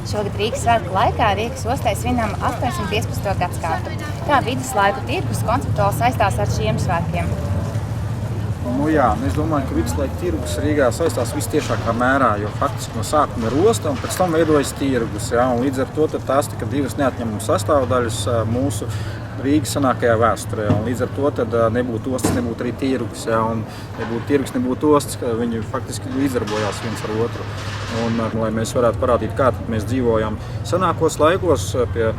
Šogad Rīgas svētku laikā Rīgas ostai svinam 815. gadskārtu. Kā viduslaiku tirgus konceptuāli saistās ar šiem svētkiem? Es domāju, ka viduslaiku tirgus Rīgā saistās vistiešākā mērā, jo faktiski no sākuma ir osta un pēc tam veidojas tirgus. Un līdz ar to tās tika divas neatņemamas sastāvdaļas mūsu Rīgas senākajā vēsturē. Un līdz ar to nebūtu ostas, nebūtu arī tirgus. Un nebūtu tirgus, nebūtu ostas, ka viņi faktiski līdzdarbojās viens ar otru. Un, lai mēs varētu parādīt, kā mēs dzīvojam senākos laikos, pie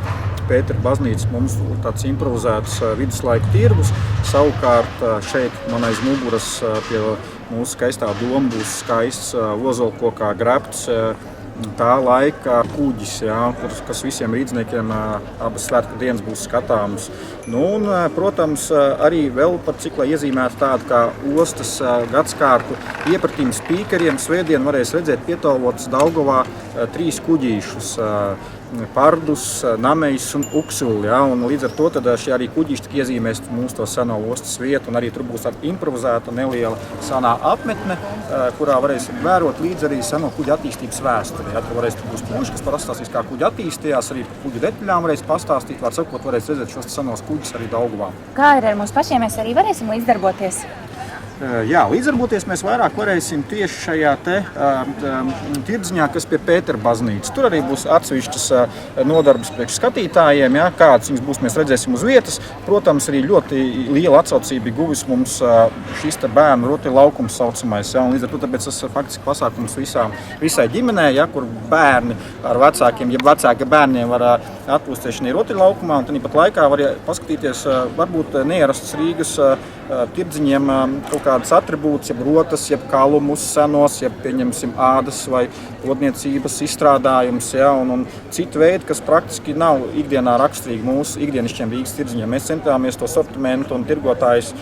Pētera baznīcas mums ir tāds improvizēts viduslaiku tirgus. Savukārt šeit man aiz muguras pie mūsu skaistā doma būs skaists ozolkokā grebts tā laika kuģis, kas visiem rīdzniekiem abas svētku dienas būs skatāms. Protams, arī vēl par cik, lai iezīmētu tādu kā ostas gadskārtu iepratīm spīkeriem, svētdien varēs redzēt pietāvotas Daugavā 3 kuģīšus. Pardus, Namejs un Uksuli. Un līdz ar to šie arī kuģīši tik iezīmēs mūsu to seno ostas vietu, un arī tur būs tāda improvizēta neliela senā apmetne, kurā varēs vērot līdz arī seno kuģu attīstības vēsturi. Tur būs puiši, kas pastāstīs, kā kuģi attīstījās, arī par kuģu detaļām varēs pastāstīt, var sakot, varēs redzēt šos senos kuģus arī Daugavā. Kā ir ar mums pašiem, mēs arī varēsim līdzdarboties? Jā, līdzdarboties mēs vairāk varēsim tieši šajā tirdziņā, kas pie Pētera baznīcas. Tur arī būs atsevišķas nodarbes priekš skatītājiem, kādas viņas būs, mēs redzēsim uz vietas. Protams, arī ļoti liela atsaucība guvis mums šis bērnu rotaļlaukums saucamais. Un līdz ar to tāpēc tas ir faktiski pasākums visai ģimenē, kur bērni ar vecākiem, ja vecāki bērniem var atpūsties šajā rotaļlaukumā, un tad pat laikā var paskatīties varbūt neierastas Rīgas tirdziņiem kaut kādas atribūtas, jeb rotas, jeb kalumus senos, jeb pieņemsim ādas vai podniecības izstrādājums, un citu veidu, kas praktiski nav ikdienā raksturīgi mūsu ikdienišķiem Rīgas tirdziņiem. Mēs centāmies to sortimentu un tirgotājus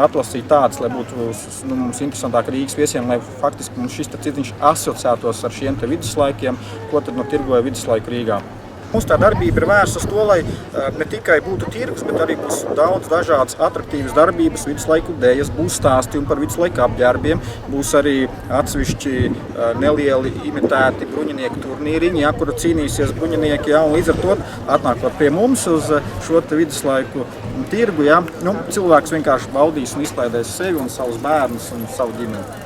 atlasīt tāds, lai būtu mums interesantāk Rīgas viesiem, lai faktiski mums šis tirdziņš asociētos ar šiem viduslaikiem, ko tad tirgoja viduslaiku Rīgā. Mūsu tā darbība ir vērsta uz to, lai ne tikai būtu tirgus, bet arī būs daudz dažādas atraktīvas darbības, viduslaiku dēļas, būs stāstījumi par viduslaiku apģērbiem, būs arī atsevišķi nelieli imitēti bruņinieku turnīriņi, kur cīnīsies bruņinieki, un līdz ar to atnākot pie mums uz šo viduslaiku tirgu, cilvēks vienkārši baudīs un izklaidēs sevi un savus bērnus un savu ģimeni.